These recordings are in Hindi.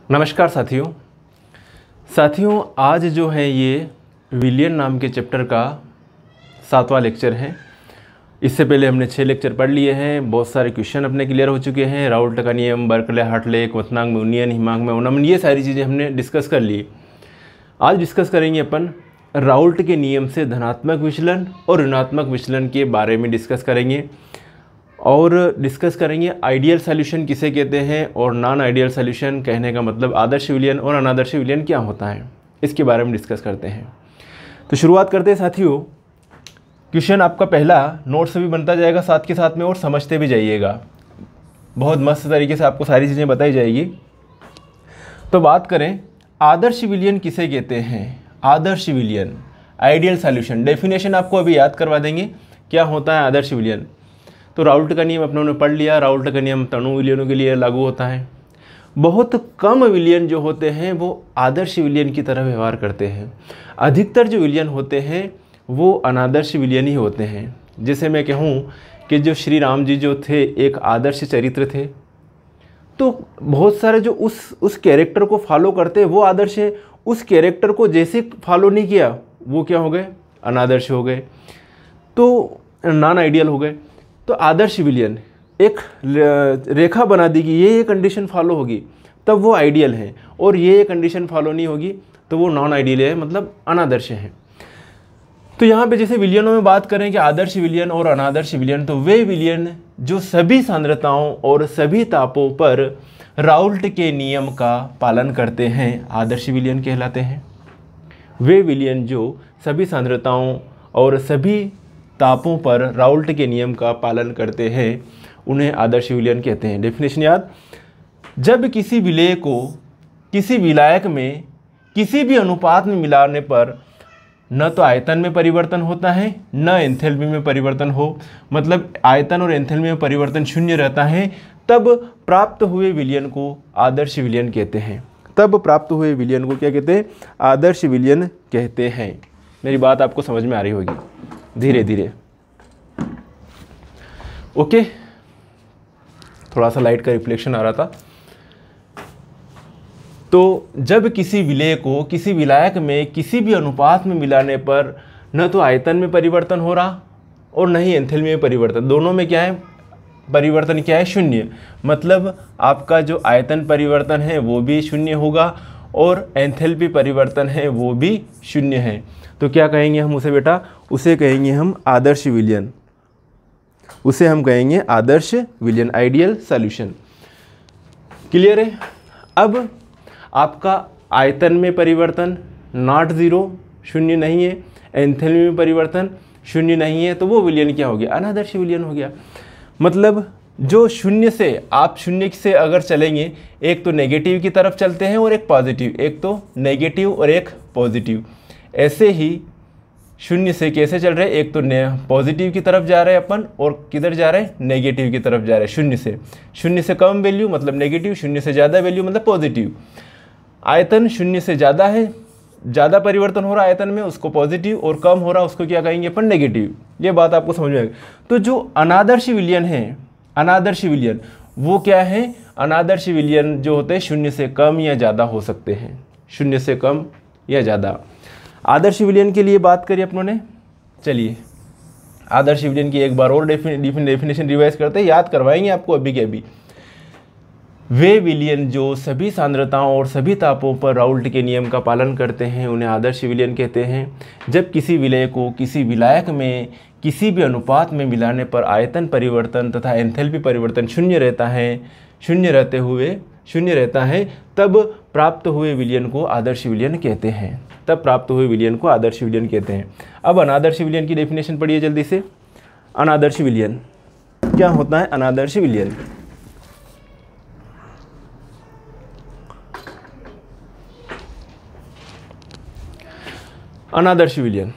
नमस्कार साथियों आज जो है ये विलियन नाम के चैप्टर का 7वां लेक्चर है। इससे पहले हमने 6 लेक्चर पढ़ लिए हैं। बहुत सारे क्वेश्चन अपने क्लियर हो चुके हैं। राउल्ट का नियम, बर्कले, हार्टले, क्वथनांक में यूनियन, हिमांक में ओनम, ये सारी चीज़ें हमने डिस्कस कर ली। आज डिस्कस करेंगे अपन राउल्ट के नियम से धनात्मक विचलन और ऋणात्मक विचलन के बारे में डिस्कस करेंगे और डिस्कस करेंगे आइडियल सॉल्यूशन किसे कहते हैं और नॉन आइडियल सॉल्यूशन, कहने का मतलब आदर्श विलयन और अनादर्श विलयन क्या होता है, इसके बारे में डिस्कस करते हैं। तो शुरुआत करते हैं साथियों। क्वेश्चन आपका पहला नोट से भी बनता जाएगा साथ के साथ में और समझते भी जाइएगा। बहुत मस्त तरीके से आपको सारी चीज़ें बताई जाएगी। तो बात करें आदर्श विलयन किसे कहते हैं। आदर्श विलयन, आइडियल सॉल्यूशन, डेफिनेशन आपको अभी याद करवा देंगे क्या होता है आदर्श विलयन। तो राउल्ट का नियम अपनों ने पढ़ लिया। राउल्ट का नियम तणु विलयनों के लिए लागू होता है। बहुत कम विलयन जो होते हैं वो आदर्श विलयन की तरह व्यवहार करते हैं। अधिकतर जो विलयन होते हैं वो अनादर्श विलयन ही होते हैं। जैसे मैं कहूँ कि जो श्री राम जी जो थे एक आदर्श चरित्र थे, तो बहुत सारे जो उस कैरेक्टर को फॉलो करते हैं वो आदर्श है। उस कैरेक्टर को जैसे फॉलो नहीं किया वो क्या हो गए, अनादर्श हो गए, तो नॉन आइडियल हो गए। तो आदर्श विलयन एक रेखा बना दी कि ये कंडीशन फॉलो होगी तब वो आइडियल है और ये कंडीशन फॉलो नहीं होगी तो वो नॉन आइडियल है, मतलब अनादर्श है। तो यहाँ पे जैसे विलयनों में बात करें कि आदर्श विलयन और अनादर्श विलयन, तो वे विलयन जो सभी सांद्रताओं और सभी तापों पर राउल्ट के नियम का पालन करते हैं आदर्श विलयन कहलाते हैं। वे विलयन जो सभी सांद्रताओं और सभी तापों पर राउल्ट के नियम का पालन करते हैं उन्हें आदर्श विलयन कहते हैं। डेफिनेशन याद, जब किसी विलेय को किसी विलायक में किसी भी अनुपात में मिलाने पर न तो आयतन में परिवर्तन होता है न एंथैल्पी में परिवर्तन हो, मतलब आयतन और एंथैल्पी में परिवर्तन शून्य रहता है, तब प्राप्त हुए विलयन को आदर्श विलयन कहते हैं। तब प्राप्त हुए विलयन को क्या कहते हैं, आदर्श विलयन कहते हैं। मेरी बात आपको समझ में आ रही होगी धीरे धीरे। ओके, थोड़ा सा लाइट का रिफ्लेक्शन आ रहा था। तो जब किसी विलेय को किसी विलायक में किसी भी अनुपात में मिलाने पर न तो आयतन में परिवर्तन हो रहा और न ही एंथैल्पी में परिवर्तन, दोनों में क्या है, परिवर्तन क्या है, शून्य। मतलब आपका जो आयतन परिवर्तन है वो भी शून्य होगा और एंथैल्पी परिवर्तन है वो भी शून्य है। तो क्या कहेंगे हम उसे बेटा, उसे कहेंगे हम आदर्श विलयन। उसे हम कहेंगे आदर्श विलयन, आइडियल सॉल्यूशन। क्लियर है। अब आपका आयतन में परिवर्तन नॉट ज़ीरो, शून्य नहीं है, एंथैल्पी में परिवर्तन शून्य नहीं है, तो वो विलयन क्या हो गया, अनादर्श विलयन हो गया। मतलब जो शून्य से, आप शून्य से अगर चलेंगे, एक तो नेगेटिव की तरफ चलते हैं और एक पॉजिटिव, एक तो नेगेटिव और एक पॉजिटिव, ऐसे ही शून्य से कैसे चल रहे हैं, एक तो पॉजिटिव की तरफ जा रहे हैं अपन और किधर जा रहे हैं, नेगेटिव की तरफ जा रहे हैं। शून्य से कम वैल्यू मतलब नेगेटिव, शून्य से ज़्यादा वैल्यू मतलब पॉजिटिव। आयतन शून्य से ज़्यादा है, ज़्यादा परिवर्तन हो रहा है आयतन में, उसको पॉजिटिव, और कम हो रहा उसको क्या कहेंगे अपन, नेगेटिव। ये बात आपको समझ में आएगी। तो जो अनादर्श विलयन है, अनादर्श विलयन वो क्या है, अनादर्श विलयन जो होते हैं शून्य से कम या ज़्यादा हो सकते हैं, शून्य से कम या ज़्यादा। आदर्श विलयन के लिए बात करी अपनों ने। चलिए आदर्श विलयन की एक बार और डेफिनेशन रिवाइज करते हैं, याद करवाएंगे आपको अभी के अभी। वे विलयन जो सभी सांद्रताओं और सभी तापों पर राउल्ट के नियम का पालन करते हैं उन्हें आदर्श विलयन कहते हैं। जब किसी विलेय को किसी विलायक में किसी भी अनुपात में मिलाने पर आयतन परिवर्तन तथा एंथैल्पी परिवर्तन शून्य रहता है, तब प्राप्त हुए विलयन को आदर्श विलयन कहते हैं। तब प्राप्त हुए विलयन को आदर्श विलयन कहते हैं। अब अनादर्श विलयन की डेफिनेशन पढ़िए जल्दी से। अनादर्श विलयन क्या होता है, अनादर्श विलयन अनादर्श विलयन,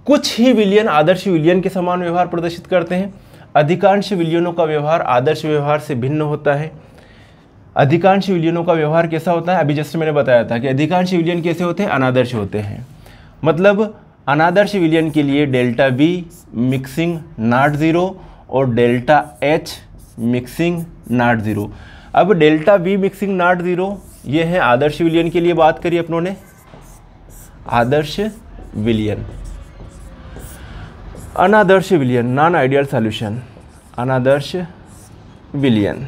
कुछ ही विलयन आदर्श विलयन के समान व्यवहार प्रदर्शित करते हैं। अधिकांश विलयनों का व्यवहार आदर्श व्यवहार से भिन्न होता है। अधिकांश विलयनों का व्यवहार कैसा होता है, अभी जैसे मैंने बताया था कि अधिकांश विलयन कैसे होते हैं, अनादर्श होते हैं। मतलब अनादर्श विलयन के लिए delta B mixing not zero और delta H mixing not zero. अब delta V mixing not zero ये है आदर्श विलयन के लिए बात करी अपनों ने, आदर्श विलयन। अनादर्श विलयन, नॉन आइडियल सॉल्यूशन, अनादर्श विलयन।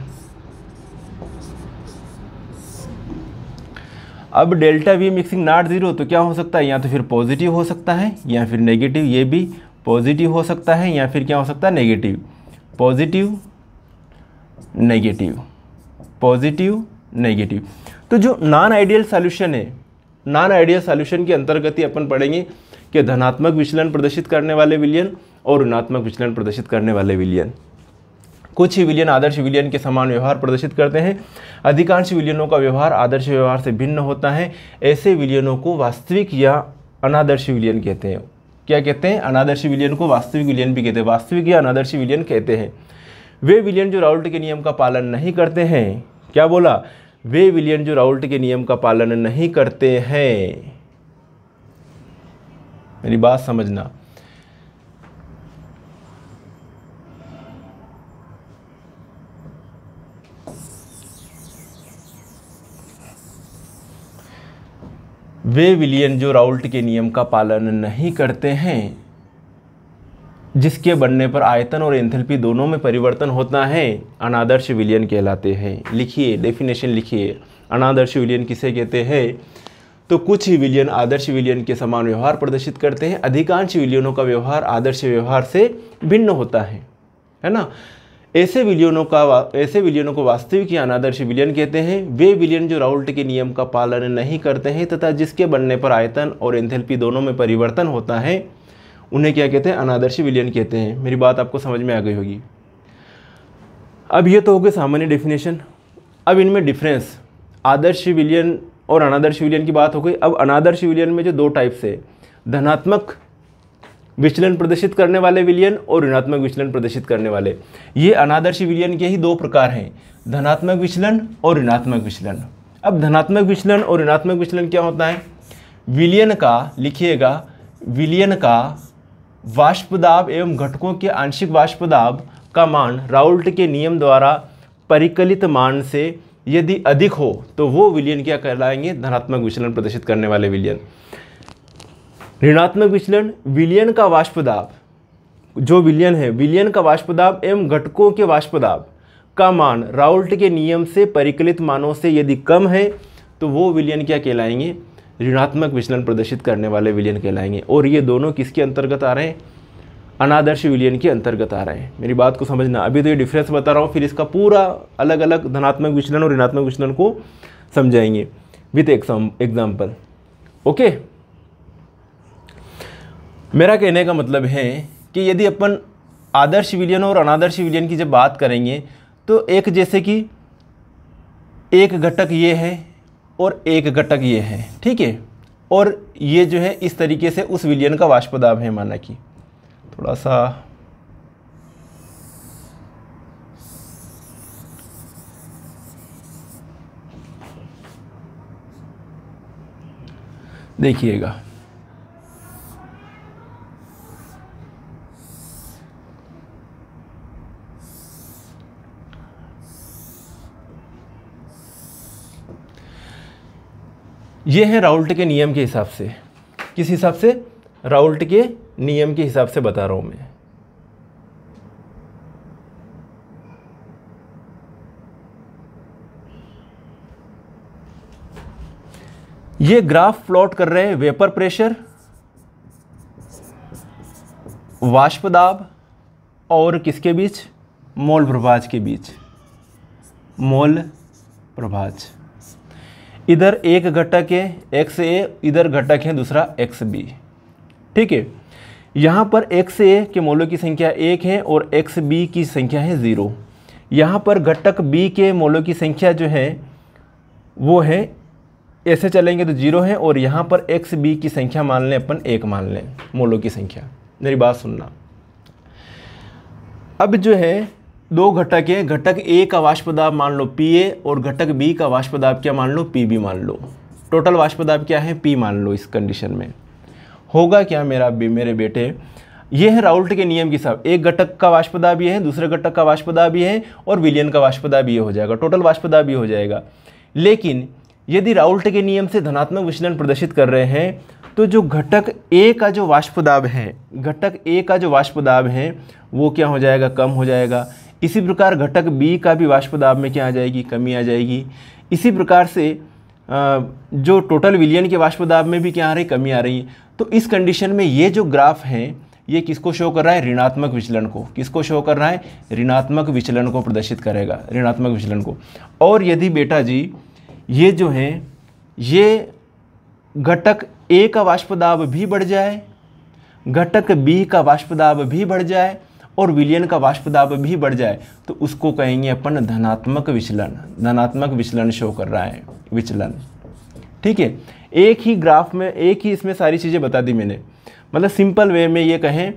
अब delta V mixing not zero तो क्या हो सकता है, या तो फिर पॉजिटिव हो सकता है या फिर नेगेटिव, ये भी पॉजिटिव हो सकता है या फिर क्या हो सकता है negative, positive negative, positive negative. तो जो नॉन आइडियल सॉल्यूशन है, नॉन आइडियल सॉल्यूशन के अंतर्गत ही अपन पढ़ेंगे कि धनात्मक विचलन प्रदर्शित करने वाले विलयन और ऋणात्मक विचलन प्रदर्शित करने वाले विलयन। कुछ ही विलयन आदर्श विलयन के समान व्यवहार प्रदर्शित करते हैं, अधिकांश विलयनों का व्यवहार आदर्श व्यवहार से भिन्न होता है। ऐसे विलयनों को वास्तविक या अनादर्श विलयन कहते हैं। क्या कहते हैं, अनादर्श विलयन को वास्तविक विलयन भी कहते हैं, वास्तविक या अनादर्श विलयन कहते हैं। वे विलयन जो राउल्ट के नियम का पालन नहीं करते हैं, क्या बोला, वे विलयन जो राउल्ट के नियम का पालन नहीं करते हैं। मेरी बात समझना, वे विलयन जो राउल्ट के नियम का पालन नहीं करते हैं, जिसके बनने पर आयतन और एंथैल्पी दोनों में परिवर्तन होता है, अनादर्श विलयन कहलाते हैं। लिखिए, डेफिनेशन लिखिए, अनादर्श विलयन किसे कहते हैं। तो कुछ ही विलयन आदर्श विलयन के समान व्यवहार प्रदर्शित करते हैं, अधिकांश विलयनों का व्यवहार आदर्श व्यवहार से भिन्न होता है ना। ऐसे विलयनों को वास्तविक या अनादर्श विलयन कहते हैं। वे विलयन जो राउल्ट के नियम का पालन नहीं करते हैं तथा जिसके बनने पर आयतन और एंथैल्पी दोनों में परिवर्तन होता है, उन्हें क्या कहते हैं, अनादर्श विलयन कहते हैं। मेरी बात आपको समझ में आ गई होगी। अब ये तो हो गए सामान्य डेफिनेशन। अब इनमें डिफरेंस, आदर्श विलयन और अनादर्श विलयन की बात हो गई। अब अनादर्श विलयन में जो दो टाइप्स है, धनात्मक विचलन प्रदर्शित करने वाले विलयन और ऋणात्मक विचलन प्रदर्शित करने वाले, ये अनादर्श विलयन के ही दो प्रकार हैं, धनात्मक विचलन और ऋणात्मक विचलन। अब धनात्मक विचलन और ऋणात्मक विचलन क्या होता है, विलयन का, लिखिएगा, विलयन का वाष्प दाब एवं घटकों के आंशिक वाष्प दाब का मान राउल्ट के नियम द्वारा परिकलित मान से यदि अधिक हो तो वो विलयन क्या कहलाएंगे, धनात्मक विचलन प्रदर्शित करने वाले विलयन। ऋणात्मक विचलन, विलयन का वाष्प दाब, जो विलयन है, विलयन का वाष्प दाब एवं घटकों के वाष्प दाब का मान राउल्ट के नियम से परिकलित मानों से यदि कम है तो वो विलयन क्या कहलाएंगे, ऋणात्मक विचलन प्रदर्शित करने वाले विलयन कहलाएंगे। और ये दोनों किसके अंतर्गत आ रहे हैं, अनादर्श विलयन के अंतर्गत आ रहे हैं। मेरी बात को समझना, अभी तो ये डिफरेंस बता रहा हूँ, फिर इसका पूरा अलग अलग धनात्मक विचलन और ऋणात्मक विचलन को समझाएंगे विद एग्जाम्पल। ओके, मेरा कहने का मतलब है कि यदि अपन आदर्श विलयन और अनादर्श विलयन की जब बात करेंगे तो एक जैसे कि एक घटक ये है और एक घटक ये है, ठीक है, और ये जो है इस तरीके से उस विलयन का वाष्प दाब है, माना कि थोड़ा सा देखिएगा, ये है राउल्ट के नियम के हिसाब से, किस हिसाब से, राउल्ट के नियम के हिसाब से बता रहा हूं मैं। ये ग्राफ प्लॉट कर रहे हैं वेपर प्रेशर, वाष्प दाब और किसके बीच, मोल प्रभाज के बीच, मोल प्रभाज। इधर एक घटक है एक्स ए, इधर घटक है दूसरा एक्स बी, ठीक है। यहाँ पर एक्स ए के मोलों की संख्या 1 है और एक्स बी की संख्या है 0। यहाँ पर घटक बी के मोलों की संख्या जो है वो है, ऐसे चलेंगे तो 0 है, और यहाँ पर एक्स बी की संख्या मान लें अपन 1 मान लें, मोलों की संख्या। मेरी बात सुनना, अब जो है दो घटक है, घटक ए का वाष्प दाब मान लो PA और घटक बी का वाष्प दाब क्या मान लो, PB मान लो। टोटल वाष्प दाब क्या है, P मान लो। इस कंडीशन में होगा क्या मेरे बेटे, ये है राउल्ट के नियम के हिसाब, एक घटक का वाष्प दाब ये है, दूसरे घटक का वाष्प दाब ये है और विलयन का वाष्प दाब ये हो जाएगा, टोटल वाष्प दाब ये हो जाएगा। लेकिन यदि राउल्ट के नियम से धनात्मक विचलन प्रदर्शित कर रहे हैं तो जो घटक ए का जो वाष्प दाब है, घटक ए का जो वाष्प दाब है वो क्या हो जाएगा, कम हो जाएगा। इसी प्रकार घटक बी का भी वाष्प दाब में क्या आ जाएगी, कमी आ जाएगी। इसी प्रकार से जो टोटल विलयन के वाष्प दाब में भी क्या आ रही, कमी आ रही है। तो इस कंडीशन में ये जो ग्राफ है ये किसको शो कर रहा है, ऋणात्मक विचलन को। किसको शो कर रहा है, ऋणात्मक विचलन को प्रदर्शित करेगा, ऋणात्मक विचलन को। और यदि बेटा जी ये जो है ये घटक ए का वाष्प दाब भी बढ़ जाए, घटक बी का वाष्प दाब भी बढ़ जाए और विलयन का वाष्प दाब भी बढ़ जाए तो उसको कहेंगे अपन धनात्मक विचलन। धनात्मक विचलन शो कर रहा है, विचलन। ठीक है, एक ही ग्राफ में, एक ही इसमें सारी चीज़ें बता दी मैंने। मतलब सिंपल वे में ये कहें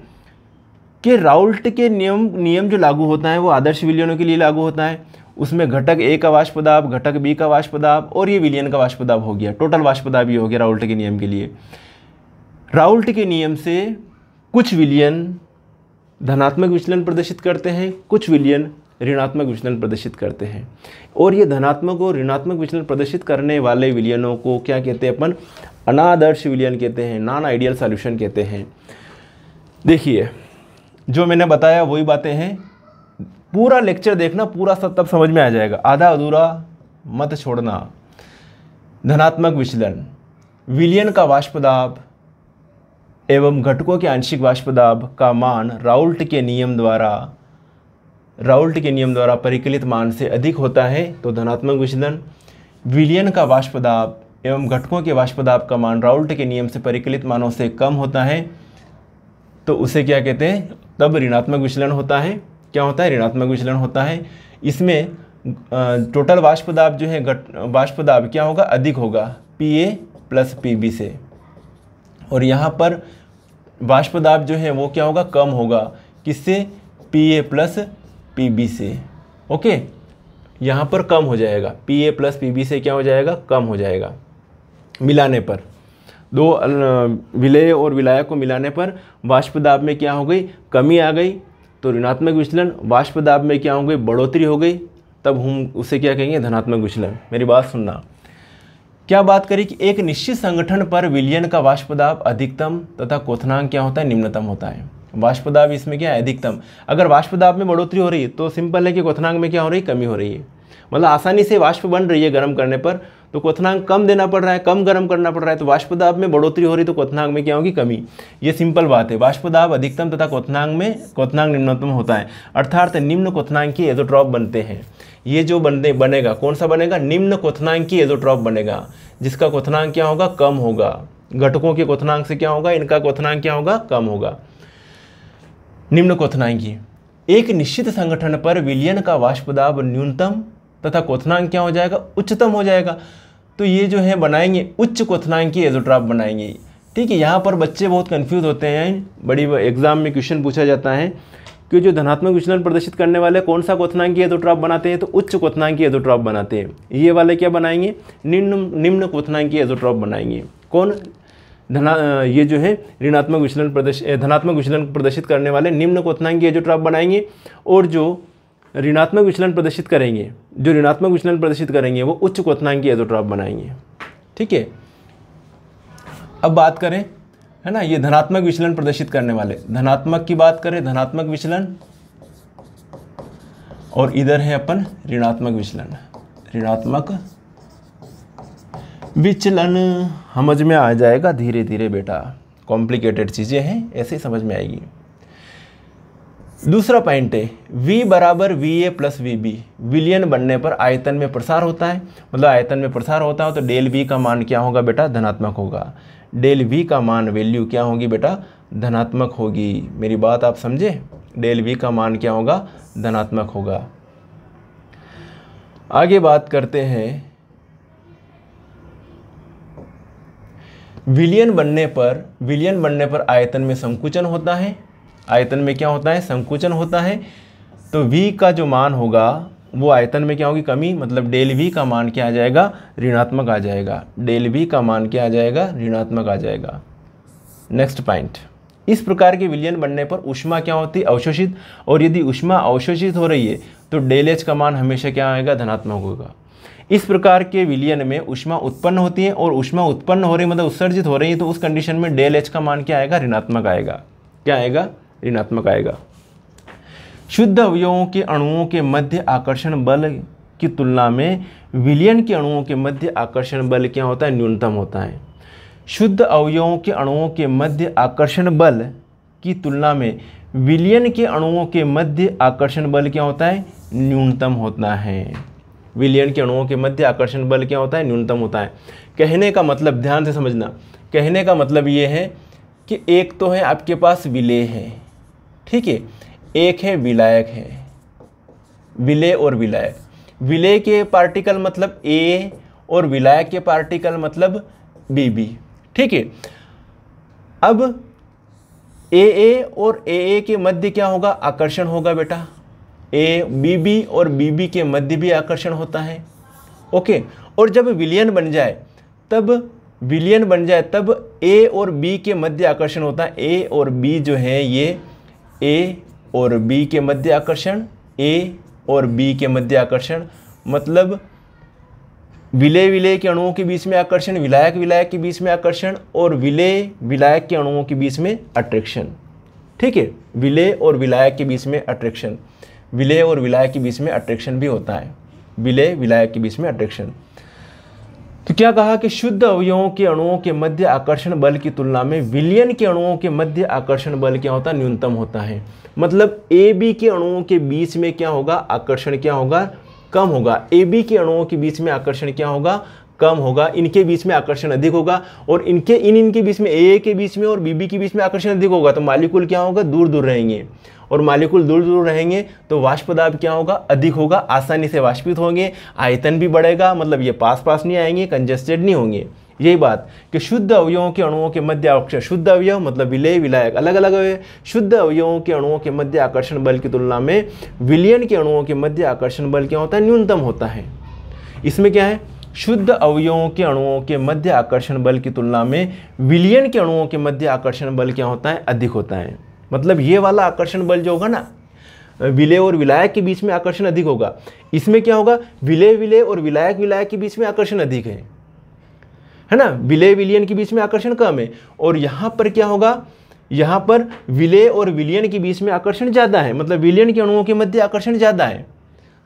कि राउल्ट के नियम जो लागू होता है वो आदर्श विलयनों के लिए लागू होता है। उसमें घटक ए का वाष्प दाब, घटक बी का वाष्प दाब और ये विलयन का वाष्प दाब हो गया, टोटल वाष्प दाब ये हो गया राउल्ट के नियम के लिए। राउल्ट के नियम से कुछ विलयन धनात्मक विचलन प्रदर्शित करते हैं, कुछ विलयन ऋणात्मक विचलन प्रदर्शित करते हैं। और ये धनात्मक और ऋणात्मक विचलन प्रदर्शित करने वाले विलयनों को क्या कहते हैं अपन, अनादर्श विलयन कहते हैं, नॉन आइडियल सॉल्यूशन कहते हैं। देखिए जो मैंने बताया वही बातें हैं, पूरा लेक्चर देखना, पूरा सब तब समझ में आ जाएगा, आधा अधूरा मत छोड़ना। धनात्मक विचलन, विलयन का वाष्प दाब एवं घटकों के आंशिक वाष्प दाब का मान राउल्ट के नियम द्वारा परिकलित मान से अधिक होता है तो धनात्मक विचलन। विलयन का वाष्प दाब एवं घटकों के वाष्प दाब का मान राउल्ट के नियम से परिकलित मानों से कम होता है तो उसे क्या कहते हैं, तब ऋणात्मक विचलन होता है। क्या होता है, ऋणात्मक विचलन होता है। इसमें टोटल वाष्प दाब जो है, वाष्प दाब क्या होगा, अधिक होगा PA प्लस PB से, और यहाँ पर वाष्प दाब जो है वो क्या होगा, कम होगा, किससे, PA प्लस PB से। ओके, यहाँ पर कम हो जाएगा, PA प्लस PB से क्या हो जाएगा, कम हो जाएगा। मिलाने पर दो विलय और विलायक को मिलाने पर वाष्प दाब में क्या हो गई, कमी आ गई, तो ऋणात्मक विचलन। वाष्प दाब में क्या हो गई, बढ़ोतरी हो गई, तब हम उसे क्या कहेंगे, धनात्मक विचलन। मेरी बात सुनना, क्या बात करें कि एक निश्चित संगठन पर विलयन का वाष्प दाब अधिकतम तथा क्वथनांक क्या होता है, निम्नतम होता है। वाष्प दाब इसमें क्या है, अधिकतम। अगर वाष्प दाब में बढ़ोतरी हो रही है तो सिंपल है कि क्वथनांक में क्या हो रही है, कमी हो रही है। मतलब आसानी से वाष्प बन रही है गर्म करने पर तो क्वथनांक कम देना पड़ रहा है, कम गर्म करना पड़ रहा है, तो वाष्प दाब में बढ़ोतरी हो रही तो क्वथनांक में क्या होगी, कमी। ये सिंपल बात है। वाष्प दाब अधिकतम तथा क्वथनांक निम्नतम होता है, अर्थात निम्न क्वथनांकी एज़ोट्रॉप बनते हैं। ये जो बनेगा कौन सा बनेगा, निम्न क्वथनांकी एज़ोट्रॉप बनेगा, जिसका क्वथनांक क्या होगा, कम होगा। घटकों के क्वथनांक से क्या होगा, इनका क्वथनांक क्या होगा, कम होगा। निम्न क्वथनांकी, एक निश्चित संगठन पर विलयन का वाष्प दाब न्यूनतम तथा क्वथनांक क्या हो जाएगा, उच्चतम हो जाएगा। तो ये जो है बनाएंगे उच्च क्वथनांकी एज़ोट्रॉप बनाएंगे। ठीक है, यहाँ पर बच्चे बहुत कंफ्यूज होते हैं, बड़ी एग्जाम में क्वेश्चन पूछा जाता है कि जो धनात्मक विचलन प्रदर्शित करने वाले कौन सा क्वथनांकी एज़ोट्रॉप बनाते हैं, तो उच्च क्वथनांकी एज़ोट्रॉप बनाते हैं। ये वाले क्या बनाएंगे, निम्न क्वथनांकी एज़ोट्रॉप बनाएंगे। कौन, ये जो है ऋणात्मक विचलन धनात्मक विचलन प्रदर्शित करने वाले निम्न क्वथनांकी एज़ोट्रॉप बनाएंगे, और जो ऋणात्मक विचलन प्रदर्शित करेंगे वो उच्च क्वथनांकी एज़ोट्रॉप बनाएंगे। ठीक है, अब बात करें, है ना, ये धनात्मक विचलन प्रदर्शित करने वाले, धनात्मक की बात करें, धनात्मक विचलन, और इधर है अपन ऋणात्मक विचलन। ऋणात्मक विचलन समझ में आ जाएगा धीरे धीरे बेटा, कॉम्प्लिकेटेड चीज़ें हैं, ऐसे ही समझ में आएगी। दूसरा पॉइंट है V बराबर VA प्लस VB, विलयन बनने पर आयतन में प्रसार होता है। मतलब आयतन में प्रसार होता है तो डेल V का मान क्या होगा बेटा, धनात्मक होगा। डेल V का मान वैल्यू क्या होगी बेटा, धनात्मक होगी। मेरी बात आप समझे, डेल V का मान क्या होगा, धनात्मक होगा। आगे बात करते हैं, विलयन बनने पर आयतन में संकुचन होता है। आयतन में क्या होता है, संकुचन होता है। तो V का जो मान होगा वो आयतन में क्या होगी, कमी। मतलब डेल V का मान क्या आ जाएगा, ऋणात्मक आ जाएगा। डेल V का मान क्या आ जाएगा, ऋणात्मक आ जाएगा। नेक्स्ट पॉइंट, इस प्रकार के विलयन बनने पर ऊष्मा क्या होती है, अवशोषित। और यदि ऊष्मा अवशोषित हो रही है तो डेल H का मान हमेशा क्या आएगा, धनात्मक होगा। इस प्रकार के विलयन में ऊष्मा उत्पन्न होती है और ऊष्मा उत्पन्न हो रही मतलब उत्सर्जित हो रही है, तो उस कंडीशन में डेल एच का मान क्या आएगा? ऋणात्मक आएगा। क्या आएगा? ऋणात्मक आएगा। शुद्ध अवयवों के अणुओं के मध्य आकर्षण बल की तुलना में विलयन के अणुओं के मध्य आकर्षण बल क्या होता है? न्यूनतम होता है। शुद्ध अवयवों के अणुओं के मध्य आकर्षण बल की तुलना में विलयन के अणुओं के मध्य आकर्षण बल क्या होता है? न्यूनतम होता है। विलयन के अणुओं के मध्य आकर्षण बल क्या होता है? न्यूनतम होता है। कहने का मतलब, ध्यान से समझना, कहने का मतलब ये है कि एक तो है आपके पास विलेय है, ठीक है, एक है विलायक है। विलेय और विलायक, विलेय के पार्टिकल मतलब ए और विलायक के पार्टिकल मतलब बीबी, ठीक है। अब ए और ए के मध्य क्या होगा? आकर्षण होगा बेटा। ए बीबी और बीबी के मध्य भी आकर्षण होता है, ओके। और जब विलयन बन जाए तब ए और बी के मध्य आकर्षण होता है। ए और बी जो है ये ए और बी के मध्य आकर्षण, ए और बी के मध्य आकर्षण, मतलब विलेय के अणुओं के बीच में आकर्षण, विलायक के बीच में आकर्षण और विलायक के अणुओं के बीच में अट्रैक्शन, ठीक है। विलेय और विलायक के बीच में अट्रैक्शन, विलेय और विलायक के बीच में अट्रैक्शन भी होता है, विलेय विलायक के बीच में अट्रैक्शन। तो क्या कहा कि शुद्ध अवयवों के अणुओं के मध्य आकर्षण बल की तुलना में विलयन के अणुओं के मध्य आकर्षण बल क्या होता है? न्यूनतम होता है। मतलब ए बी के अणुओं के बीच में क्या होगा? आकर्षण क्या होगा? कम होगा। ए बी के अणुओं के बीच में आकर्षण क्या होगा? कम होगा। इनके बीच में आकर्षण अधिक होगा और इनके बीच में ए के बीच में और बीबी के बीच में आकर्षण अधिक होगा। तो मॉलिक्यूल क्या होगा? दूर दूर रहेंगे और मॉलिक्यूल दूर दूर रहेंगे तो वाष्प दाब क्या होगा? अधिक होगा, आसानी से वाष्पित होंगे, आयतन भी बढ़ेगा, मतलब ये पास नहीं आएंगे, कंजस्टेड नहीं होंगे। यही बात कि शुद्ध अवयवों के अणुओं के मध्य आकर्षण, शुद्ध अवयव मतलब विलेय विलायक अलग अलग अवयव, शुद्ध अवयवों के अणुओं के मध्य आकर्षण बल की तुलना में विलयन के अणुओं के मध्य आकर्षण बल क्या होता है? न्यूनतम होता है। इसमें क्या है? शुद्ध अवयवों के अणुओं के मध्य आकर्षण बल की तुलना में विलयन के अणुओं के मध्य आकर्षण बल क्या होता है? अधिक होता है। मतलब ये वाला आकर्षण बल जो होगा ना, विलेय और विलायक के बीच में आकर्षण अधिक होगा। इसमें क्या होगा? विलेय और विलायक के बीच में आकर्षण अधिक है ना, विलेय विलयन के बीच में आकर्षण कम है। और यहाँ पर क्या होगा? यहाँ पर विलेय और विलयन के बीच में आकर्षण ज़्यादा है, मतलब विलयन के अणुओं के मध्य आकर्षण ज़्यादा है।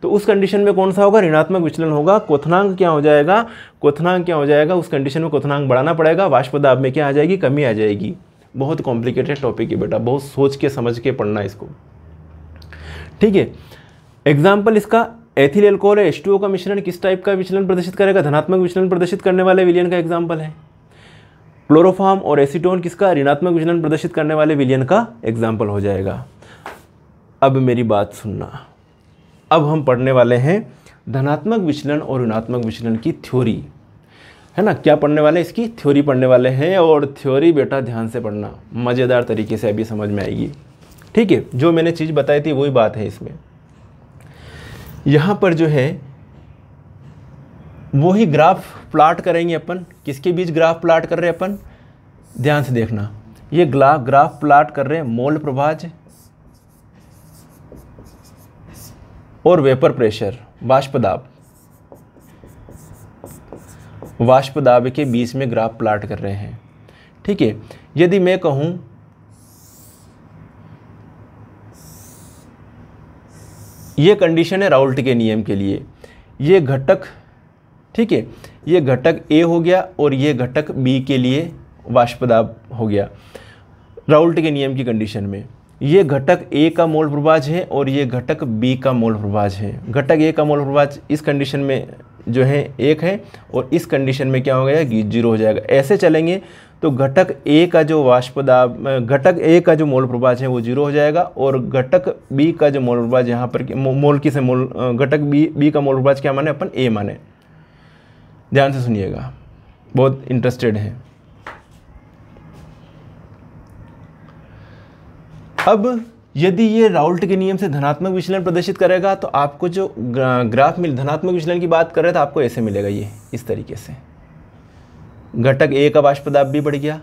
तो उस कंडीशन में कौन सा होगा? ऋणात्मक विचलन होगा। क्वथनांक क्या हो जाएगा? उस कंडीशन में क्वथनांक बढ़ाना पड़ेगा, वाष्प दाब में क्या आ जाएगी? कमी आ जाएगी। बहुत कॉम्प्लिकेटेड टॉपिक है बेटा, बहुत सोच के समझ के पढ़ना इसको, ठीक है। एग्जाम्पल इसका एथिल एल्कोहल है, H2O का मिश्रण किस टाइप का विचलन प्रदर्शित करेगा? धनात्मक विचलन प्रदर्शित करने वाले विलयन का एग्जाम्पल है। क्लोरोफॉर्म और एसीटोन किसका? ऋणात्मक विचलन प्रदर्शित करने वाले विलयन का एग्जाम्पल हो जाएगा। अब मेरी बात सुनना, अब हम पढ़ने वाले हैं धनात्मक विचलन और ऋणात्मक विचलन की थ्योरी, है ना। क्या पढ़ने वाले? इसकी थ्योरी पढ़ने वाले हैं। और थ्योरी बेटा ध्यान से पढ़ना, मज़ेदार तरीके से अभी समझ में आएगी, ठीक है। जो मैंने चीज़ बताई थी वही बात है इसमें। यहाँ पर जो है वही ग्राफ प्लाट करेंगे अपन। किसके बीच ग्राफ प्लाट कर रहे हैं अपन? ध्यान से देखना, ये ग्राफ प्लाट कर रहे हैं मोल प्रभाज और वेपर प्रेशर, वाष्प दाब के बीच में ग्राफ प्लाट कर रहे हैं, ठीक है। यदि मैं कहूं ये कंडीशन है राउल्ट के नियम के लिए, ये घटक, ठीक है, ये घटक ए हो गया और ये घटक बी के लिए वाष्प दाब हो गया राउल्ट के नियम की कंडीशन में। ये घटक ए का मोल प्रभाज है और ये घटक बी का मोल प्रभाज है। घटक ए का मोल प्रभाज इस कंडीशन में जो है 1 है और इस कंडीशन में क्या हो गया? 0 हो जाएगा। ऐसे चलेंगे तो घटक ए का जो घटक ए का जो मोल प्रभाज है वो 0 हो जाएगा और घटक बी का जो मोल प्रभाज, यहाँ पर घटक बी का मोल प्रभाज क्या माने अपन? ए माने। ध्यान से सुनिएगा, बहुत इंटरेस्टेड है। अब यदि ये राउल्ट के नियम से धनात्मक विचलन प्रदर्शित करेगा तो आपको जो ग्राफ धनात्मक विचलन की बात कर रहे थे आपको ऐसे मिलेगा, ये इस तरीके से। घटक ए का वाष्प दाब भी बढ़ गया,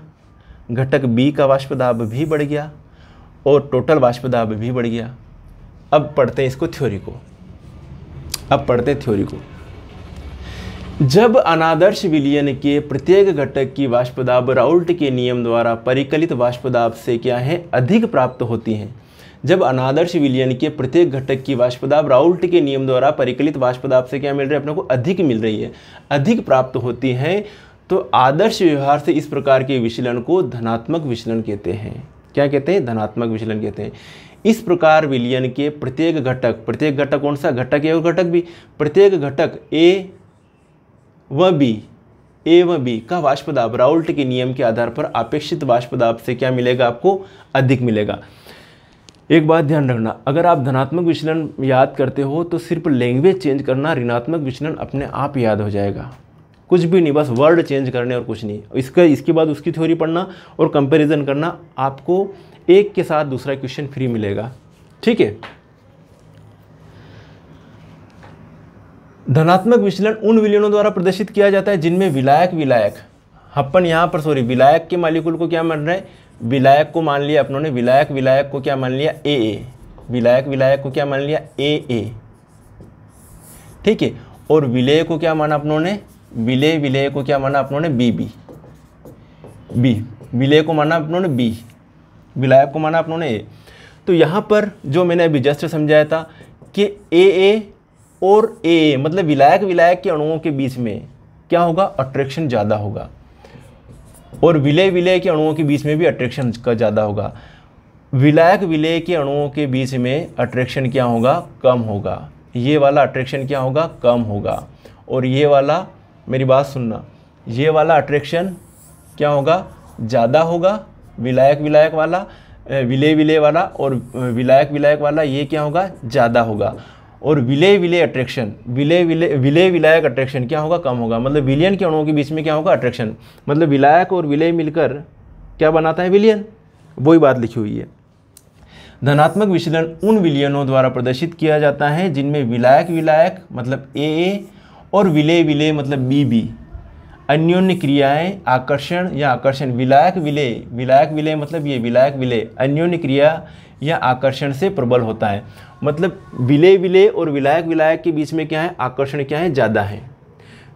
घटक बी का वाष्प दाब भी बढ़ गया और टोटल वाष्प दाब भी बढ़ गया। अब पढ़ते हैं इसको थ्योरी को। जब अनादर्श विलयन के प्रत्येक घटक की वाष्प दाब राउल्ट के नियम द्वारा परिकलित वाष्प दाब से क्या है अधिक प्राप्त होती हैं। जब अनादर्श विलयन के प्रत्येक घटक की वाष्प दाब राउल्ट के नियम द्वारा परिकलित वाष्प दाब से क्या मिल रही है, अपने को अधिक मिल रही है, अधिक प्राप्त होती है, तो आदर्श व्यवहार से इस प्रकार के विचलन को धनात्मक विचलन कहते हैं। क्या कहते हैं? धनात्मक विचलन कहते हैं। इस प्रकार विलयन के प्रत्येक घटक कौन सा? घटक ए और घटक बी, प्रत्येक घटक ए व बी का वाष्प दाब राउल्ट के नियम के आधार पर अपेक्षित वाष्प दाब से क्या मिलेगा? आपको अधिक मिलेगा। एक बात ध्यान रखना, अगर आप धनात्मक विचलन याद करते हो तो सिर्फ लैंग्वेज चेंज करना, ऋणात्मक विचलन अपने आप याद हो जाएगा, कुछ भी नहीं, बस वर्ड चेंज करने और कुछ नहीं। इसके बाद उसकी थ्योरी पढ़ना और कंपैरिजन करना, आपको एक के साथ दूसरा क्वेश्चन फ्री मिलेगा। ठीक है। धनात्मक विचलन उन विलयनों द्वारा प्रदर्शित किया जाता है जिनमें विलायक अपन यहाँ पर विलायक के मालिक्यूल को क्या मान रहे हैं? विलायक को मान लिया अपनों ने, विलायक को क्या मान लिया? ए, विलायक को क्या मान लिया? ए। ठीक है। और विलेय को क्या माना अपनों ने? विलेय को क्या माना अपनों ने? बी। विलेय को माना अपनों ने बी, विलायक को माना अपनों ने ए। तो यहाँ पर जो मैंने अभी जस्ट समझाया था कि ए और ए मतलब विलायक के अणुओं के बीच में क्या होगा? अट्रैक्शन ज़्यादा होगा, और विलेय के अणुओं के बीच में भी अट्रैक्शन का ज़्यादा होगा। विलेय के अणुओं के बीच में अट्रैक्शन क्या होगा? कम होगा। ये वाला अट्रैक्शन क्या होगा? कम होगा। और ये वाला, मेरी बात सुनना, ये वाला अट्रैक्शन क्या होगा? ज़्यादा होगा। विलायक वाला, विलेय वाला और विलायक वाला ये क्या होगा? ज़्यादा होगा। और विलेय अट्रैक्शन, विलायक अट्रैक्शन क्या होगा? कम होगा। मतलब विलयन के अणुओं के बीच में क्या होगा? अट्रैक्शन। मतलब विलायक और विलेय मिलकर क्या बनाता है? विलयन। वही बात लिखी हुई है। धनात्मक विचलन उन विलयनों द्वारा प्रदर्शित किया जाता है जिनमें विलायक मतलब ए और विलेय मतलब बी अन्योन्य क्रियाएं आकर्षण विलायक विलेय मतलब ये विलायक विलेय अन्योन्य क्रिया या आकर्षण से प्रबल होता है। मतलब विलेय और विलायक के बीच में क्या है? आकर्षण क्या है? ज़्यादा है।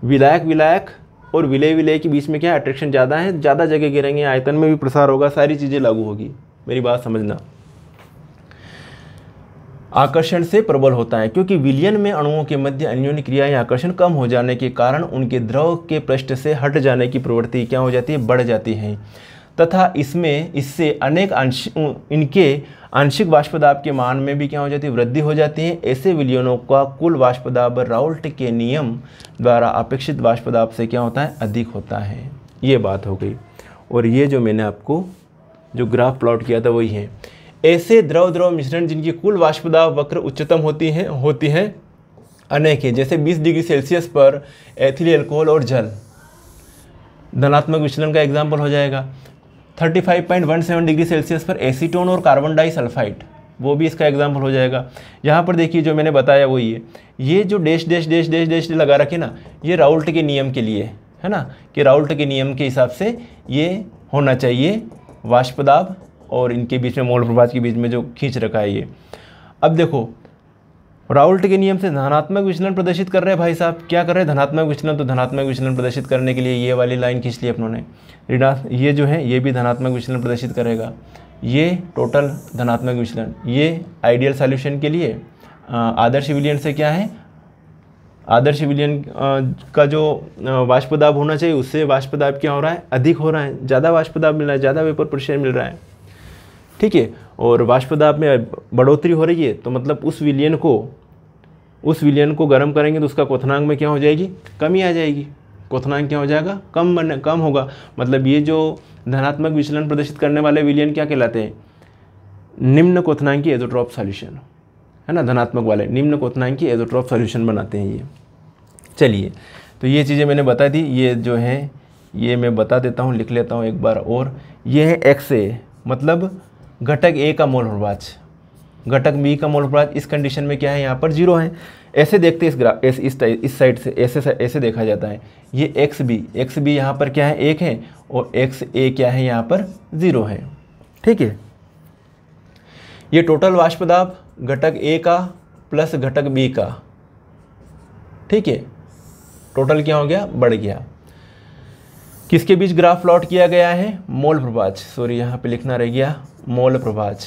विलायक और विलेय के बीच में क्या है? अट्रैक्शन ज़्यादा है, ज़्यादा जगह गिरेंगे, आयतन में भी प्रसार होगा, सारी चीज़ें लागू होगी। मेरी बात समझना। आकर्षण से प्रबल होता है क्योंकि विलयन में अणुओं के मध्य अन्योन्य क्रिया या आकर्षण कम हो जाने के कारण उनके द्रव के पृष्ठ से हट जाने की प्रवृत्ति क्या हो जाती है? बढ़ जाती है, तथा इससे अनेक इनके आंशिक वाष्प दाब के मान में भी क्या हो जाती है? वृद्धि हो जाती है। ऐसे विलयनों का कुल वाष्प दाब राउल्ट के नियम द्वारा अपेक्षित वाष्प दाब से क्या होता है? अधिक होता है। ये बात हो गई। और ये जो मैंने आपको जो ग्राफ प्लॉट किया था वही है। ऐसे द्रव मिश्रण जिनकी कुल वाष्प दाब वक्र उच्चतम होती हैं अनेक है, जैसे 20 डिग्री सेल्सियस पर एथिल अल्कोहल और जल धनात्मक विचलन का एग्जाम्पल हो जाएगा। 35.17 डिग्री सेल्सियस पर एसीटोन और कार्बन डाइसल्फाइड, वो भी इसका एग्जाम्पल हो जाएगा। यहाँ पर देखिए जो मैंने बताया वही है। ये जो डैश लगा रखे ना, ये राउल्ट के नियम के लिए है ना, कि राउल्ट के नियम के हिसाब से ये होना चाहिए वाष्प दाब और इनके बीच में मोल प्रभाज के बीच में जो खींच रखा है ये। अब देखो राउल्ट के नियम से धनात्मक विचलन प्रदर्शित कर रहे हैं भाई साहब, क्या कर रहे हैं? धनात्मक विचलन। तो धनात्मक विचलन प्रदर्शित करने के लिए ये वाली लाइन खींच ली अपनों ने। ये जो है ये भी धनात्मक विचलन प्रदर्शित करेगा। ये टोटल धनात्मक विचलन, ये आइडियल सॉल्यूशन के लिए आदर्श विलयन से क्या है? आदर्श विलयन का जो वाष्प दाब होना चाहिए उससे वाष्प दाब क्या हो रहा है? अधिक हो रहा है, ज़्यादा वाष्प दाब मिल रहा है, ज़्यादा वेपर प्रेशर मिल रहा है। ठीक है। और वाष्प दाब में बढ़ोतरी हो रही है तो मतलब उस विलयन को गर्म करेंगे तो उसका क्वथनांक में क्या हो जाएगी? कमी आ जाएगी। क्वथनांक क्या हो जाएगा? कम होगा। मतलब ये जो धनात्मक विचलन प्रदर्शित करने वाले विलयन क्या कहलाते हैं? निम्न क्वथनांकी एज़ोट्रॉप सॉल्यूशन है ना। धनात्मक वाले निम्न क्वथनांकी एज़ोट्रॉप सॉल्यूशन बनाते हैं ये। चलिए, तो ये चीज़ें मैंने बता दी। ये जो है ये मैं बता देता हूँ, लिख लेता हूँ एक बार और। ये है XA मतलब घटक ए का मोल प्रभाज, घटक बी का मोल प्रभाज इस कंडीशन में क्या है? यहाँ पर 0 है। ऐसे देखते हैं इस साइड से ऐसे देखा जाता है। ये XB यहाँ पर क्या है? 1 है और XA क्या है? यहाँ पर 0 है। ठीक है। ये टोटल वाष्प दाब घटक ए का प्लस घटक बी का। ठीक है। टोटल क्या हो गया, बढ़ गया। किसके बीच ग्राफ प्लॉट किया गया है, मोल प्रभाज, सॉरी यहाँ पे लिखना रह गया, मोल प्रभाज,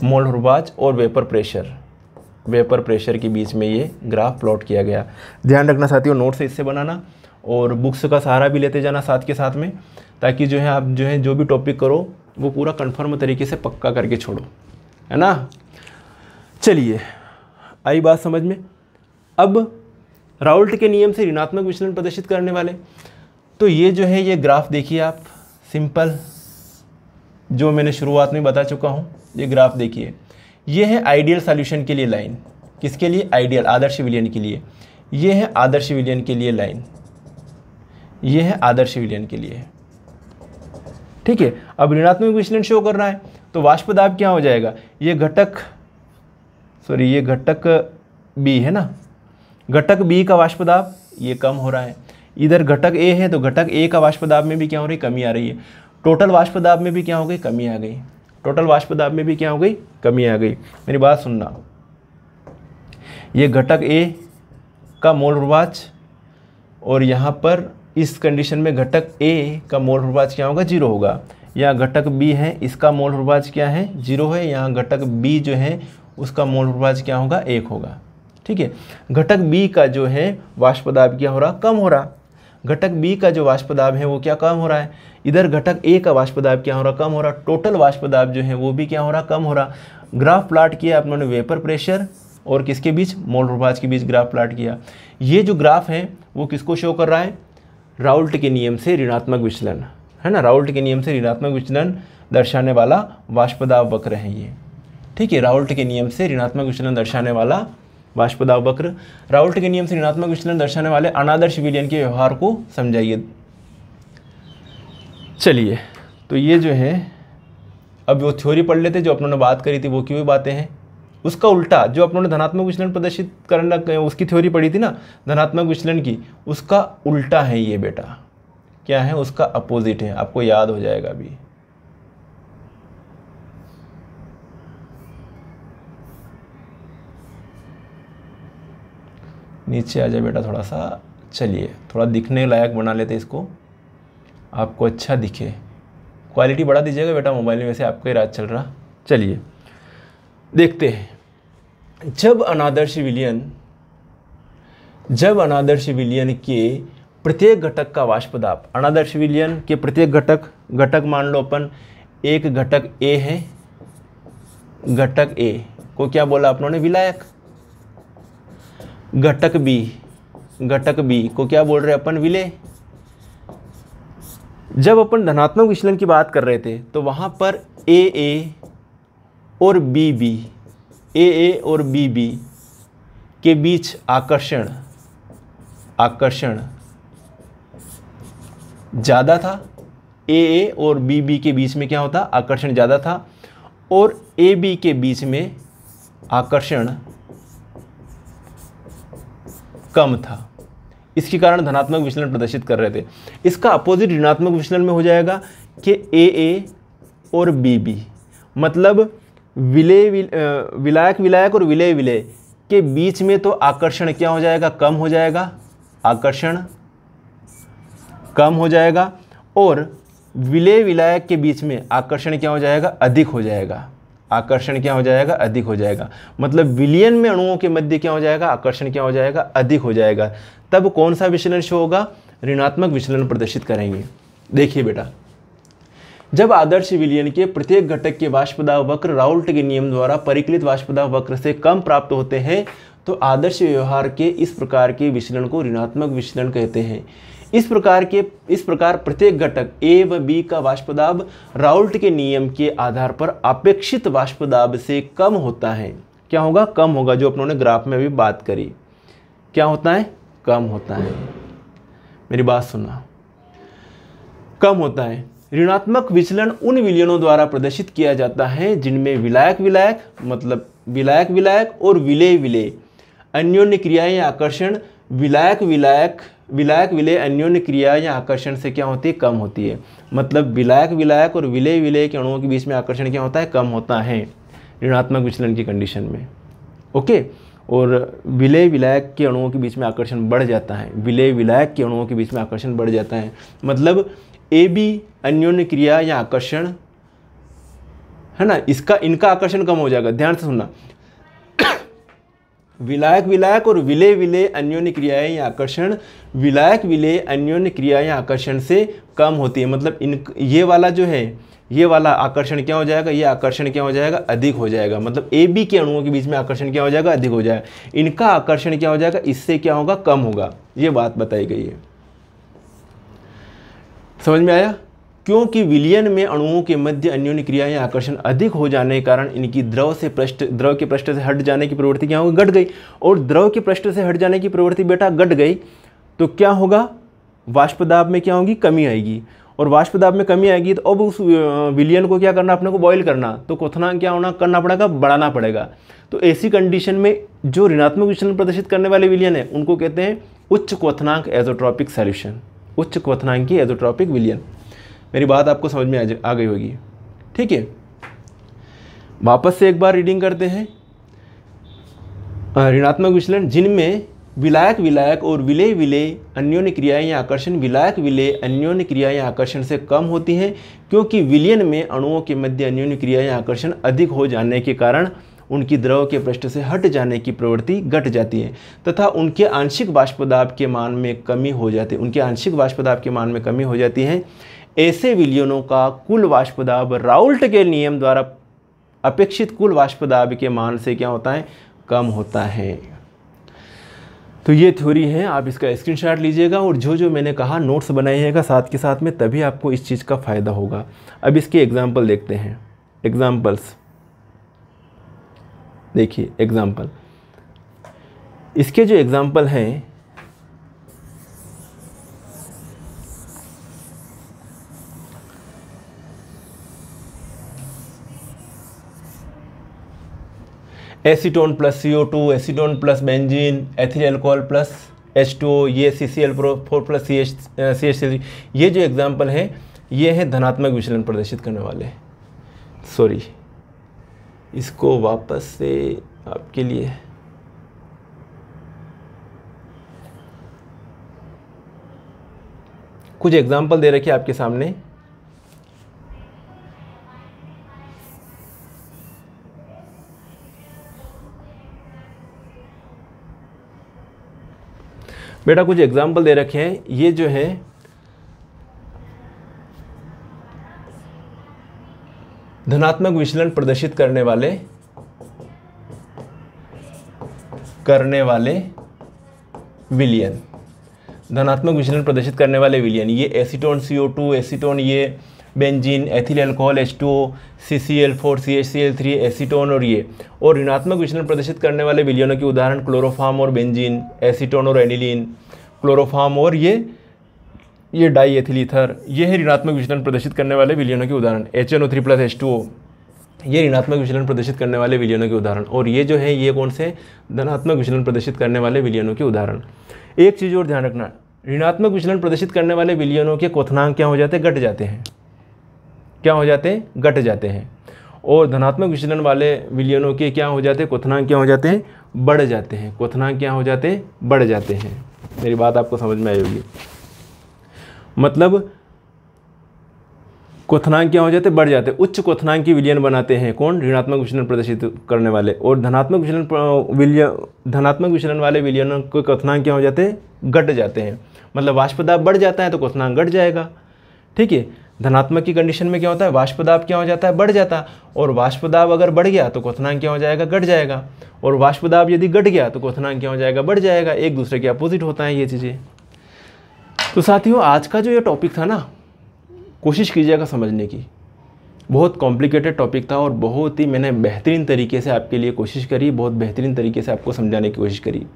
मोल प्रभाज और वेपर प्रेशर के बीच में ये ग्राफ प्लॉट किया गया। ध्यान रखना साथियों, नोट से इससे बनाना और बुक्स का सहारा भी लेते जाना साथ के साथ में, ताकि जो है आप जो भी टॉपिक करो वो पूरा कंफर्म तरीके से पक्का करके छोड़ो, है ना। चलिए आई बात समझ में। अब राउल्ट के नियम से ऋणात्मक विचलन प्रदर्शित करने वाले, तो ये जो है ये ग्राफ देखिए आप, सिंपल जो मैंने शुरुआत में बता चुका हूँ, ये ग्राफ देखिए, ये है आइडियल सॉल्यूशन के लिए लाइन, किसके लिए, आइडियल आदर्श विलयन के लिए, ये है आदर्श विलयन के लिए लाइन, ये है आदर्श विलयन के लिए, ठीक है। अब ऋणात्मक विचलन शो कर रहा है तो वाष्प दाब क्या हो जाएगा, ये घटक बी है ना, घटक बी का वाष्प दाब ये कम हो रहा है, इधर घटक ए है तो घटक ए का वाष्प दाब में भी क्या हो रही है, कमी आ रही है, टोटल वाष्प दाब में भी क्या हो गई, कमी आ गई, टोटल वाष्प दाब में भी क्या हो गई, कमी आ गई। मेरी बात सुनना, ये घटक ए का मोल प्रभाज और यहाँ पर इस कंडीशन में घटक ए का मोल प्रभाज क्या होगा, 0 होगा। यहाँ घटक बी है, इसका मोल प्रभाज क्या है, 0 है। यहाँ घटक बी जो है उसका मोल प्रभाज क्या होगा, 1 होगा, ठीक है। घटक बी का जो है वाष्प दाब क्या हो रहा, कम हो रहा, घटक बी का जो वाष्प दाब है वो क्या कम हो रहा है, इधर घटक ए का वाष्प दाब क्या हो रहा, कम हो रहा, टोटल वाष्प दाब जो है वो भी क्या हो रहा, कम हो रहा। ग्राफ प्लाट किया आप लोगों ने वेपर प्रेशर और किसके बीच, मोल प्रभाज के बीच ग्राफ प्लाट किया। ये जो ग्राफ है वो किसको शो कर रहा है, राउल्ट के नियम से ऋणात्मक विचलन, है ना, राउल्ट के नियम से ऋणात्मक विचलन दर्शाने वाला वाष्प दाब वक्र है ये, ठीक है। राउल्ट के नियम से ऋणात्मक विचलन दर्शाने वाला वाष्प दाब वक्र, राउल्ट के नियम से ऋणात्मक विचलन दर्शाने वाले अनादर्श विलयन के व्यवहार को समझाइए। चलिए तो ये जो है, अब वो थ्योरी पढ़ लेते जो अपनों ने बात करी थी, वो क्यों बातें हैं, उसका उल्टा जो अपनों ने धनात्मक विचलन प्रदर्शित करना उसकी थ्योरी पढ़ी थी ना धनात्मक विचलन की, उसका उल्टा है ये बेटा, क्या है, उसका अपोजिट है, आपको याद हो जाएगा अभी। नीचे आ जाए बेटा थोड़ा सा, चलिए थोड़ा दिखने लायक बना लेते इसको, आपको अच्छा दिखे, क्वालिटी बढ़ा दीजिएगा बेटा मोबाइल में, वैसे आपका ही राज चल रहा। चलिए देखते हैं, जब अनादर्श विलयन के प्रत्येक घटक का वाष्प दाब, अनादर्श विलयन के प्रत्येक घटक मान लो अपन, एक घटक ए है, घटक ए को क्या बोला अपनों ने, विलायक, घटक बी को क्या बोल रहे अपन, विलेय। जब अपन धनात्मक विचलन की बात कर रहे थे तो वहां पर ए और बी के बीच आकर्षण ज़्यादा था, ए और बी के बीच में क्या होता, आकर्षण ज़्यादा था, और ए बी के बीच में आकर्षण कम था, इसके कारण धनात्मक विचलन प्रदर्शित कर रहे थे। इसका अपोजिट ऋणात्मक विचलन में हो जाएगा कि ए और बी, मतलब विलायक और विलेय के बीच में तो आकर्षण क्या हो जाएगा, कम हो जाएगा, आकर्षण कम हो जाएगा, और विलायक के बीच में आकर्षण क्या हो जाएगा, अधिक हो जाएगा, आकर्षण क्या हो जाएगा, अधिक हो जाएगा। मतलब विलयन में अणुओं के मध्य क्या हो जाएगा, आकर्षण क्या हो जाएगा, अधिक हो जाएगा। तब कौन सा विचलन शो होगा, ऋणात्मक विचलन प्रदर्शित करेंगे। देखिए बेटा, जब आदर्श विलयन के प्रत्येक घटक के वाष्प दाब वक्र राउल्ट के नियम द्वारा परिकलित वाष्प दाब वक्र से कम प्राप्त होते हैं तो आदर्श व्यवहार के इस प्रकार के विचलन को ऋणात्मक विचलन कहते हैं। इस प्रकार प्रत्येक घटक ए व बी का वाष्प दाब राउल्ट के नियम के आधार पर अपेक्षित वाष्प दाब से कम होता है। क्या होगा, कम होगा, जो अपनों ने ग्राफ में अभी बात करी। क्या होता है, कम होता है। मेरी बात सुनना, कम होता है। ऋणात्मक विचलन उन विलयनों द्वारा प्रदर्शित किया जाता है जिनमें विलायक मतलब विलायक और विलेय अन्योन्य क्रिया या आकर्षण विलायक विलेय अन्योन्य क्रिया या आकर्षण से क्या होती है, कम होती है। मतलब विलायक और विलेय के अणुओं के बीच में आकर्षण क्या होता है, कम होता है ऋणात्मक विचलन की कंडीशन में। ओके। और विलेय विलायक के अणुओं के बीच में आकर्षण बढ़ जाता है, विलेय विलायक के अणुओं के बीच में आकर्षण बढ़ जाता है। मतलब AB अन्योन्य क्रिया या आकर्षण है ना, इनका आकर्षण कम हो जाएगा। ध्यान से सुनना, विलायक विलायक और विलेय विलेय अन्योन्य क्रियाएं या आकर्षण विलायक विलेय अन्योन्य क्रिया या आकर्षण से कम होती है। मतलब ये वाला जो है, ये वाला आकर्षण क्या हो जाएगा, ये आकर्षण क्या हो जाएगा, अधिक हो जाएगा। मतलब AB के अणुओं के बीच में आकर्षण क्या हो जाएगा, अधिक हो जाएगा। इनका आकर्षण क्या हो जाएगा, इससे क्या होगा, कम होगा। ये बात बताई गई है। समझ में आया? क्योंकि विलयन में अणुओं के मध्य अन्योन्य क्रिया या आकर्षण अधिक हो जाने के कारण इनकी द्रव के पृष्ठ से हट जाने की प्रवृत्ति क्या होगी, घट गई। और द्रव के पृष्ठ से हट जाने की प्रवृत्ति बेटा घट गई तो क्या होगा, वाष्प दाब में क्या होगी, कमी आएगी। और वाष्प दाब में कमी आएगी तो अब उस विलयन को क्या करना, अपने को बॉयल करना, तो क्वथनांक क्या होना, करना पड़ेगा, बढ़ाना पड़ेगा। तो ऐसी कंडीशन में जो ऋणात्मक विचलन प्रदर्शित करने वाले विलयन है उनको कहते हैं उच्च क्वथनांक एजोट्रॉपिक सॉल्यूशन, उच्च क्वथनांकी एजोट्रॉपिक विलयन। मेरी बात आपको समझ में आ गई होगी, ठीक है। वापस से एक बार रीडिंग करते हैं। ऋणात्मक विचलन जिनमें विलायक विलायक और विलेय विलेय अन्योन्य क्रियाएं या आकर्षण विलायक विलेय अन्योन्य क्रियाएं या आकर्षण से कम होती हैं, क्योंकि विलयन में अणुओं के मध्य अन्योन्य क्रियाएं या आकर्षण अधिक हो जाने के कारण उनकी द्रव के पृष्ठ से हट जाने की प्रवृत्ति घट जाती है तथा उनके आंशिक वाष्प दाब के मान में कमी हो जाती है, उनके आंशिक वाष्प दाब के मान में कमी हो जाती है। ऐसे विलयनों का कुल वाष्प दाब राउल्ट के नियम द्वारा अपेक्षित कुल वाष्प दाब के मान से क्या होता है, कम होता है। तो ये थ्योरी है, आप इसका स्क्रीनशॉट लीजिएगा और जो जो मैंने कहा नोट्स बनाइएगा साथ के साथ में, तभी आपको इस चीज़ का फ़ायदा होगा। अब इसके एग्जाम्पल देखते हैं। एग्जाम्पल्स देखिए, एग्जाम्पल इसके जो एग्जाम्पल हैं acetone plus CO2, acetone plus benzene, ethyl alcohol plus H2O, ये CCl4 प्लस CH3। ये जो एग्जाम्पल हैं ये है धनात्मक विचलन प्रदर्शित करने वाले। सॉरी, इसको वापस से आपके लिए कुछ एग्जाम्पल दे रखे आपके सामने। बेटा कुछ एग्जाम्पल दे रखे हैं। ये जो है धनात्मक विचलन प्रदर्शित करने वाले विलयन, धनात्मक विचलन प्रदर्शित करने वाले विलयन, ये एसीटोन CO2, एसीटोन ये benzene, ethyl alcohol H2O, CCl4 CHCl3 acetone और ये। और ऋणात्मक विचलन प्रदर्शित करने वाले विलयनों के उदाहरण क्लोरोफॉर्म और बेंजीन, एसीटोन और एनिलीन, क्लोरोफॉर्म और ये डाई एथिल ईथर, ये है ऋणात्मक विचलन प्रदर्शित करने वाले विलयनों के उदाहरण। HNO3 प्लस H2O, ये ऋणात्मक विचलन प्रदर्शित करने वाले विलयनों के उदाहरण। और ये जो है ये कौन से, धनात्मक विचलन प्रदर्शित करने वाले विलयनों के उदाहरण। एक चीज़ और ध्यान रखना, ऋणात्मक विचलन प्रदर्शित करने वाले विलयनों के क्वथनांक क्या हो जाते हैं, घट जाते हैं। क्या हो जाते हैं, घट जाते हैं। और धनात्मक विचलन वाले विलयनों के क्या हो जाते हैं, क्वथनांक क्या हो जाते हैं, बढ़ जाते हैं। क्वथनांक क्या हो जाते हैं, बढ़ जाते हैं। मेरी बात आपको समझ में आई होगी। मतलब क्वथनांक क्या हो जाते हैं, बढ़ जाते हैं। उच्च क्वथनांक की विलयन बनाते हैं कौन, ऋणात्मक विचलन प्रदर्शित करने वाले। और धनात्मक विचलन वाले विलयनों के क्वथनांक क्या हो जाते हैं, घट जाते हैं। मतलब वाष्प दाब बढ़ जाता है तो क्वथनांक घट जाएगा, ठीक है। धनात्मक की कंडीशन में क्या होता है, वाष्प दाब क्या हो जाता है, बढ़ जाता है। और वाष्प दाब अगर बढ़ गया तो क्वथनांक क्या हो जाएगा, घट जाएगा। और वाष्प दाब यदि घट गया तो क्वथनांक क्या हो जाएगा, बढ़ जाएगा। एक दूसरे के अपोजिट होता है ये चीज़ें। तो साथियों, आज का जो ये टॉपिक था ना, कोशिश कीजिएगा समझने की। बहुत कॉम्प्लिकेटेड टॉपिक था और बहुत ही मैंने बेहतरीन तरीके से आपके लिए कोशिश करी, बहुत बेहतरीन तरीके से आपको समझाने की कोशिश करी।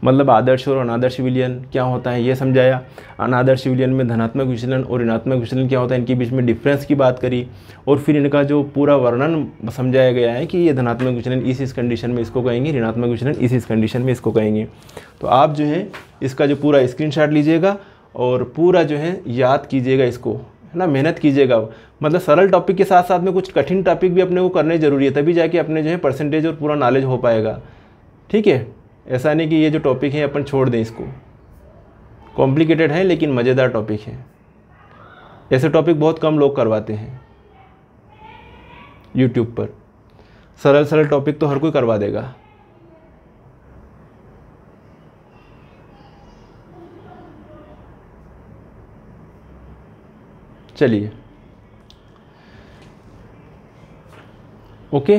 मतलब आदर्श और अनादर्श विलयन क्या होता है ये समझाया। अनादर्श विलयन में धनात्मक विचलन और ऋणात्मक विचलन क्या होता है, इनके बीच में डिफरेंस की बात करी। और फिर इनका जो पूरा वर्णन समझाया गया है कि ये धनात्मक विचलन इस कंडीशन में इसको कहेंगे, ऋणात्मक विचलन इस कंडीशन में इसको कहेंगे। तो आप जो है इसका जो पूरा स्क्रीनशॉट लीजिएगा और पूरा जो है याद कीजिएगा इसको, है ना, मेहनत कीजिएगा। मतलब सरल टॉपिक के साथ साथ में कुछ कठिन टॉपिक भी अपने को करने ज़रूरी है, तभी जाके अपने जो है परसेंटेज और पूरा नॉलेज हो पाएगा। ठीक है, ऐसा नहीं कि ये जो टॉपिक है अपन छोड़ दें इसको, कॉम्प्लिकेटेड है लेकिन मज़ेदार टॉपिक है। ऐसे टॉपिक बहुत कम लोग करवाते हैं यूट्यूब पर, सरल सरल टॉपिक तो हर कोई करवा देगा। चलिए ओके,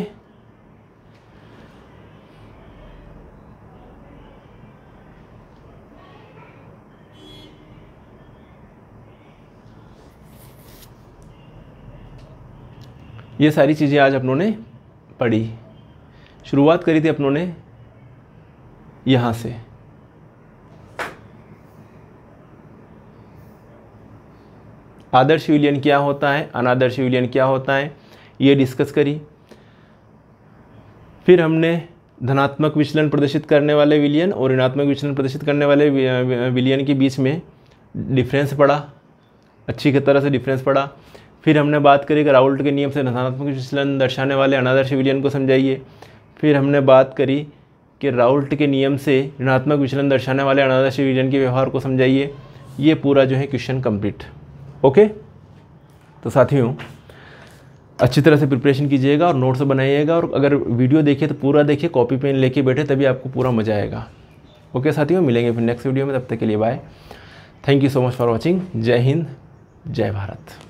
ये सारी चीज़ें आज अपनों ने पढ़ी। शुरुआत करी थी अपनों ने यहाँ से, आदर्श विलयन क्या होता है, अनादर्श विलयन क्या होता है, ये डिस्कस करी। फिर हमने धनात्मक विचलन प्रदर्शित करने वाले विलयन और ऋणात्मक विचलन प्रदर्शित करने वाले विलयन के बीच में डिफरेंस पढ़ा, अच्छी तरह से डिफरेंस पढ़ा। फिर हमने बात करी कि राउल्ट के नियम से धनात्मक विचलन दर्शाने वाले अनादर्श विलयन को समझाइए। फिर हमने बात करी कि राउल्ट के नियम से ऋणात्मक विचलन दर्शाने वाले अनादर्श विलयन के व्यवहार को समझाइए। ये पूरा जो है क्वेश्चन कंप्लीट। ओके, तो साथियों अच्छी तरह से प्रिपरेशन कीजिएगा और नोट्स बनाइएगा, और अगर वीडियो देखिए तो पूरा देखिए, कॉपी पेन लेके बैठे तभी आपको पूरा मज़ा आएगा। ओके साथियों, मिलेंगे फिर नेक्स्ट वीडियो में, तब तक के लिए bye. Thank you so much for watching. जय हिंद, जय भारत।